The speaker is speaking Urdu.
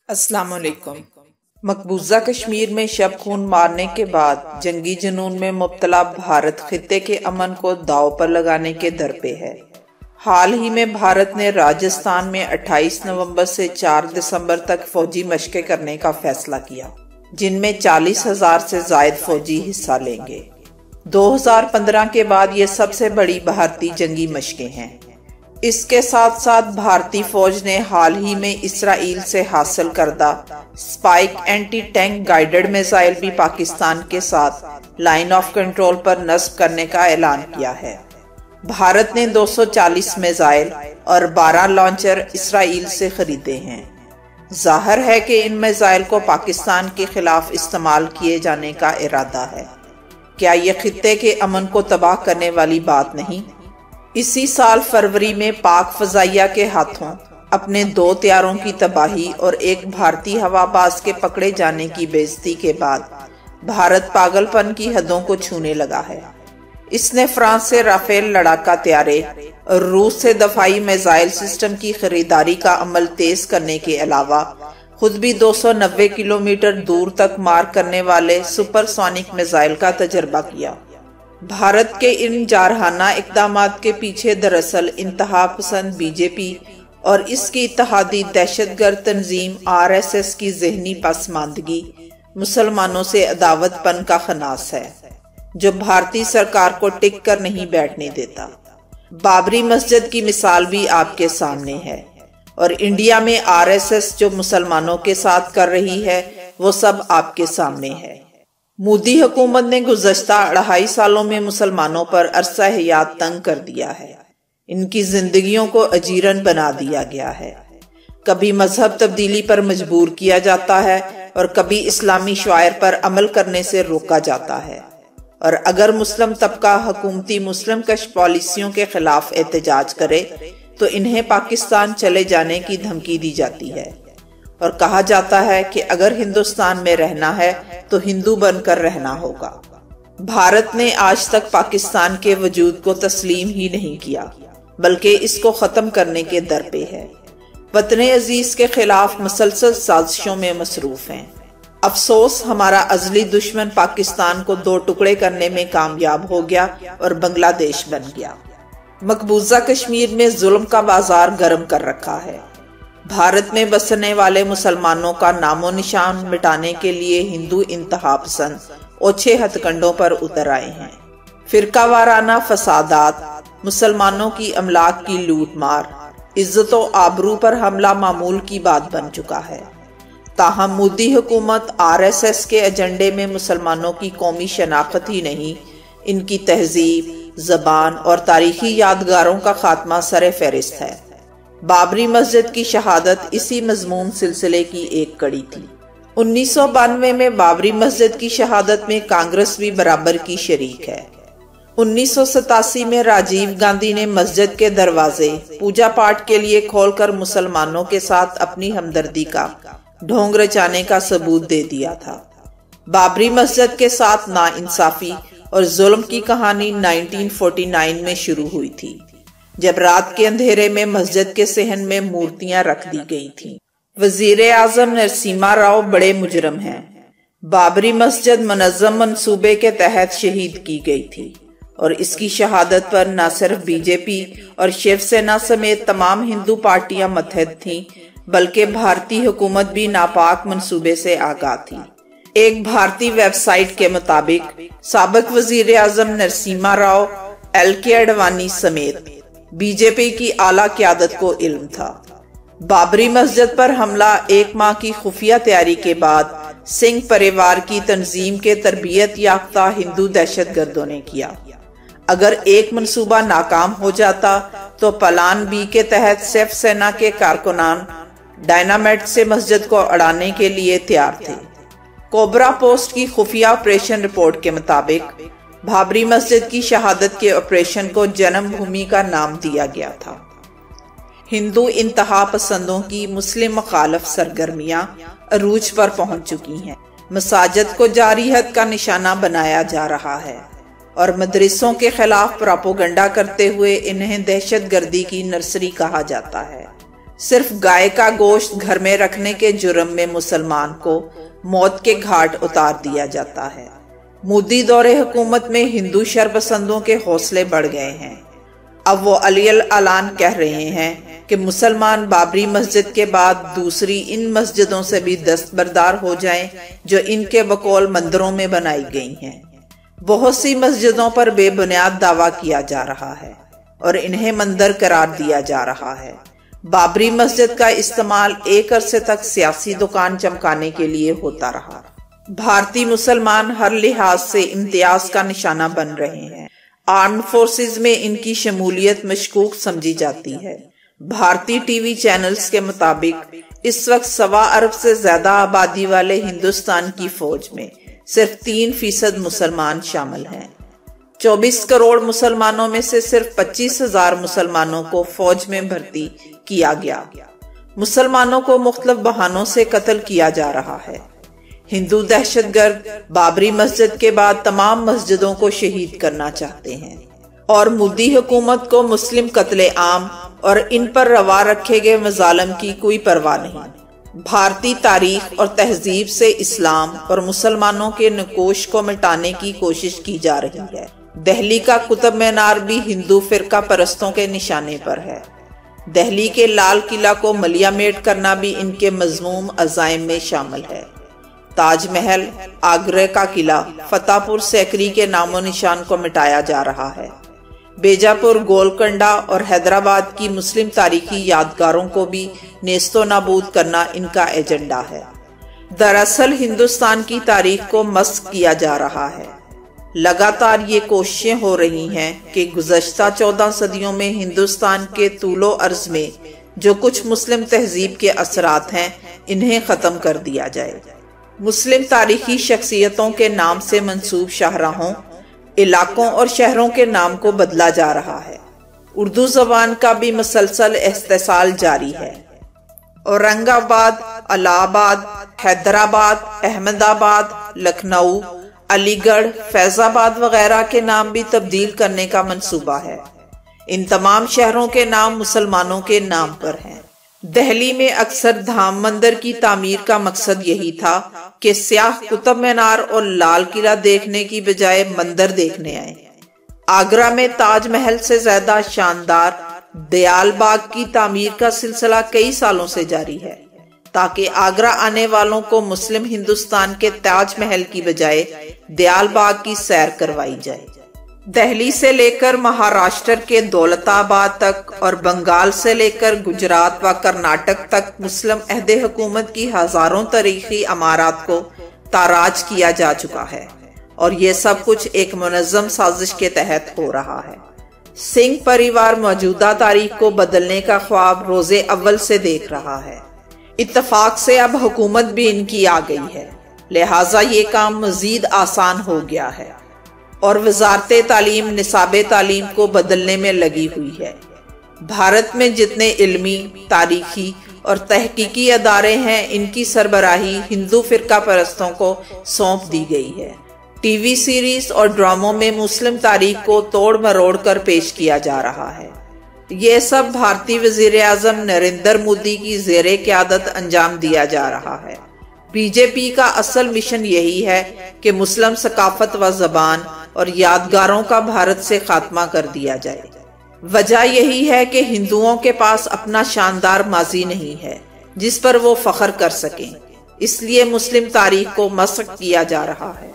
السلام علیکم۔ مقبوضہ کشمیر میں شب خون مارنے کے بعد جنگی جنون میں مبتلا بھارت خطے کے امن کو داؤ پر لگانے کے در پہ ہے۔ حال ہی میں بھارت نے راجستھان میں 28 نومبر سے 4 دسمبر تک فوجی مشقیں کرنے کا فیصلہ کیا، جن میں 40,000 سے زائد فوجی حصہ لیں گے۔ 2015 کے بعد یہ سب سے بڑی بھارتی جنگی مشقیں ہیں۔ اس کے ساتھ ساتھ بھارتی فوج نے حال ہی میں اسرائیل سے حاصل کردہ Spike anti tank guided missile بھی پاکستان کے ساتھ لائن آف کنٹرول پر نصب کرنے کا اعلان کیا ہے۔ بھارت نے 240 میزائل اور 12 لانچر اسرائیل سے خریدے ہیں۔ ظاہر ہے کہ ان میزائل کو پاکستان کے خلاف استعمال کیے جانے کا ارادہ ہے۔ کیا یہ خطے کے امن کو تباہ کرنے والی بات نہیں؟ اسی سال فروری میں پاک فضائیہ کے ہاتھوں اپنے 2 طیاروں کی تباہی اور ایک بھارتی ہوا باز کے پکڑے جانے کی بے عزتی کے بعد بھارت پاگل پن کی حدوں کو چھونے لگا ہے۔ اس نے فرانس سے رافیل لڑاکا طیارے اور روس سے دفاعی میزائل سسٹم کی خریداری کا عمل تیز کرنے کے علاوہ خود بھی 290 کلومیٹر دور تک مار کرنے والے سپر سونک میزائل کا تجربہ کیا۔ بھارت کے ان جارحانہ اقدامات کے پیچھے دراصل انتہا پسند بی جے پی اور اس کی اتحادی دہشت گرد تنظیم RSS کی ذہنی پسماندگی، مسلمانوں سے عداوت پن کا خناس ہے، جو بھارتی سرکار کو ٹک کر نہیں بیٹھنے دیتا۔ بابری مسجد کی مثال بھی آپ کے سامنے ہے، اور انڈیا میں RSS جو مسلمانوں کے ساتھ کر رہی ہے وہ سب آپ کے سامنے ہے۔ مودی حکومت نے گزشتہ 2.5 سالوں میں مسلمانوں پر عرصہ حیات تنگ کر دیا ہے۔ ان کی زندگیوں کو اجیرن بنا دیا گیا ہے۔ کبھی مذہب تبدیلی پر مجبور کیا جاتا ہے اور کبھی اسلامی شعائر پر عمل کرنے سے روکا جاتا ہے، اور اگر مسلم طبقہ حکومتی مسلم کش پالیسیوں کے خلاف احتجاج کرے تو انہیں پاکستان چلے جانے کی دھمکی دی جاتی ہے، اور کہا جاتا ہے کہ اگر ہندوستان میں رہنا ہے تو ہندو بن کر رہنا ہوگا۔ بھارت نے آج تک پاکستان کے وجود کو تسلیم ہی نہیں کیا، بلکہ اس کو ختم کرنے کے در پہ ہے۔ وطن عزیز کے خلاف مسلسل سازشوں میں مصروف ہیں۔ افسوس ہمارا ازلی دشمن پاکستان کو 2 ٹکڑے کرنے میں کامیاب ہو گیا اور بنگلہ دیش بن گیا۔ مقبوضہ کشمیر میں ظلم کا بازار گرم کر رکھا ہے۔ بھارت میں بسنے والے مسلمانوں کا نام و نشان مٹانے کے لیے ہندو انتہا پسند اوچھے ہتھ کنڈوں پر اتر آئے ہیں۔ فرقہ وارانہ فسادات، مسلمانوں کی املاک کی لوٹ مار، عزت و آبرو پر حملہ معمول کی بات بن چکا ہے۔ تاہم مودی حکومت RSS کے ایجنڈے میں مسلمانوں کی قومی شناخت ہی نہیں، ان کی تہذیب، زبان اور تاریخی یادگاروں کا خاتمہ سر فہرست ہے۔ بابری مسجد کی شہادت اسی مضمون سلسلے کی ایک کڑی تھی۔ 1992 میں بابری مسجد کی شہادت میں کانگریس بھی برابر کی شریک ہے۔ 1987 میں راجیو گاندھی نے مسجد کے دروازے پوجا پاٹ کے لیے کھول کر مسلمانوں کے ساتھ اپنی ہمدردی کا ڈھونگ رچانے کا ثبوت دے دیا تھا۔ بابری مسجد کے ساتھ ناانصافی اور ظلم کی کہانی 1949 میں شروع ہوئی تھی، جب رات کے اندھیرے میں مسجد کے صحن میں مورتیاں رکھ دی گئی تھیں۔ وزیر اعظم نرسمہا راؤ بڑے مجرم ہیں۔ بابری مسجد منظم منصوبے کے تحت شہید کی گئی تھی، اور اس کی شہادت پر نہ صرف بی جے پی اور شیو سینا سمیت تمام ہندو پارٹیاں متحد تھیں، بلکہ بھارتی حکومت بھی ناپاک منصوبے سے آگاہ تھی۔ ایک بھارتی ویب سائٹ کے مطابق سابق وزیر اعظم نرسمہا راؤ، LK اڈوانی سمیت بی جے پی کی اعلیٰ قیادت کو علم تھا۔ بابری مسجد پر حملہ 1 ماہ کی خفیہ تیاری کے بعد سنگھ پریوار کی تنظیم کے تربیت یافتہ ہندو دہشت گردوں نے کیا۔ اگر ایک منصوبہ ناکام ہو جاتا تو پلان B کے تحت شیو سینا کے کارکنان ڈائنامائٹ سے مسجد کو اڑانے کے لیے تیار تھے۔ کوبرا پوسٹ کی خفیہ آپریشن رپورٹ کے مطابق بابری مسجد کی شہادت کے آپریشن کو جنم بھومی کا نام دیا گیا تھا۔ ہندو انتہا پسندوں کی مسلم مخالف سرگرمیاں عروج پر پہنچ چکی ہیں۔ مساجد کو جارحیت کا نشانہ بنایا جا رہا ہے، اور مدرسوں کے خلاف پراپوگنڈا کرتے ہوئے انہیں دہشت گردی کی نرسری کہا جاتا ہے۔ صرف گائے کا گوشت گھر میں رکھنے کے جرم میں مسلمان کو موت کے گھاٹ اتار دیا جاتا ہے۔ مودی دور حکومت میں ہندو شرپسندوں کے حوصلے بڑھ گئے ہیں۔ اب وہ علی الاعلان کہہ رہے ہیں کہ مسلمان بابری مسجد کے بعد دوسری ان مسجدوں سے بھی دستبردار ہو جائیں جو ان کے بقول مندروں میں بنائی گئی ہیں۔ بہت سی مسجدوں پر بے بنیاد دعویٰ کیا جا رہا ہے اور انہیں مندر قرار دیا جا رہا ہے۔ بابری مسجد کا استعمال ایک عرصے تک سیاسی دکان چمکانے کے لیے ہوتا رہا۔ بھارتی مسلمان ہر لحاظ سے امتیاز کا نشانہ بن رہے ہیں۔ آرمڈ فورسز میں ان کی شمولیت مشکوک سمجھی جاتی ہے۔ بھارتی ٹی وی چینلز کے مطابق اس وقت 1.25 ارب سے زیادہ آبادی والے ہندوستان کی فوج میں صرف 3% مسلمان شامل ہیں۔ 24 کروڑ مسلمانوں میں سے صرف 25,000 مسلمانوں کو فوج میں بھرتی کیا گیا۔ مسلمانوں کو مختلف بہانوں سے قتل کیا جا رہا ہے۔ ہندو دہشت گرد بابری مسجد کے بعد تمام مسجدوں کو شہید کرنا چاہتے ہیں اور مودی حکومت کو مسلم قتل عام اور ان پر روا رکھے گئے مظالم کی کوئی پرواہ نہیں۔ بھارتی تاریخ اور تہذیب سے اسلام اور مسلمانوں کے نقوش کو مٹانے کی کوشش کی جا رہی ہے۔ دہلی کا قطب مینار بھی ہندو فرقہ پرستوں کے نشانے پر ہے۔ دہلی کے لال قلعہ کو ملیا میٹ کرنا بھی ان کے مذموم عزائم میں شامل ہے۔ تاج محل، آگرہ کا قلعہ، فتح پور سیکری کے نام و نشان کو مٹایا جا رہا ہے۔ بیجاپور، گولکنڈا اور حیدرآباد کی مسلم تاریخی یادگاروں کو بھی نیست و نابود کرنا ان کا ایجنڈا ہے۔ دراصل ہندوستان کی تاریخ کو مسخ کیا جا رہا ہے۔ لگاتار یہ کوششیں ہو رہی ہیں کہ گزشتہ 14 صدیوں میں ہندوستان کے طول و عرض میں جو کچھ مسلم تہذیب کے اثرات ہیں انہیں ختم کر دیا جائے۔ مسلم تاریخی شخصیتوں کے نام سے منسوب شاہراہوں، علاقوں اور شہروں کے نام کو بدلا جا رہا ہے۔ اردو زبان کا بھی مسلسل استحصال جاری ہے۔ اورنگ آباد، الہ آباد، حیدرآباد، احمد آباد، لکھنؤ، علی گڑھ، فیض آباد وغیرہ کے نام بھی تبدیل کرنے کا منصوبہ ہے۔ ان تمام شہروں کے نام مسلمانوں کے نام پر ہیں۔ دہلی میں اکثر دھام مندر کی تعمیر کا مقصد یہی تھا کہ سیاح قطب مینار اور لال قلعہ دیکھنے کی بجائے مندر دیکھنے آئیں۔ آگرہ میں تاج محل سے زیادہ شاندار دیال باغ کی تعمیر کا سلسلہ کئی سالوں سے جاری ہے تاکہ آگرہ آنے والوں کو مسلم ہندوستان کے تاج محل کی بجائے دیال باغ کی سیر کروائی جائے۔ دہلی سے لے کر مہاراشٹر کے دولت آباد تک اور بنگال سے لے کر گجرات و کرناٹک تک مسلم عہد حکومت کی ہزاروں تاریخی عمارات کو تاراج کیا جا چکا ہے اور یہ سب کچھ ایک منظم سازش کے تحت ہو رہا ہے۔ سنگھ پریوار موجودہ تاریخ کو بدلنے کا خواب روز اول سے دیکھ رہا ہے۔ اتفاق سے اب حکومت بھی ان کی آ گئی ہے، لہٰذا یہ کام مزید آسان ہو گیا ہے اور وزارت تعلیم نصاب تعلیم کو بدلنے میں لگی ہوئی ہے۔ بھارت میں جتنے علمی، تاریخی اور تحقیقی ادارے ہیں ان کی سربراہی ہندو فرقہ پرستوں کو سونپ دی گئی ہے۔ ٹی وی سیریز اور ڈراموں میں مسلم تاریخ کو توڑ مروڑ کر پیش کیا جا رہا ہے۔ یہ سب بھارتی وزیر اعظم نریندر مودی کی زیر قیادت انجام دیا جا رہا ہے۔ بی جے پی کا اصل مشن یہی ہے کہ مسلم ثقافت و زبان اور یادگاروں کا بھارت سے خاتمہ کر دیا جائے۔ وجہ یہی ہے کہ ہندوؤں کے پاس اپنا شاندار ماضی نہیں ہے جس پر وہ فخر کر سکیں، اس لیے مسلم تاریخ کو مسخ کیا جا رہا ہے۔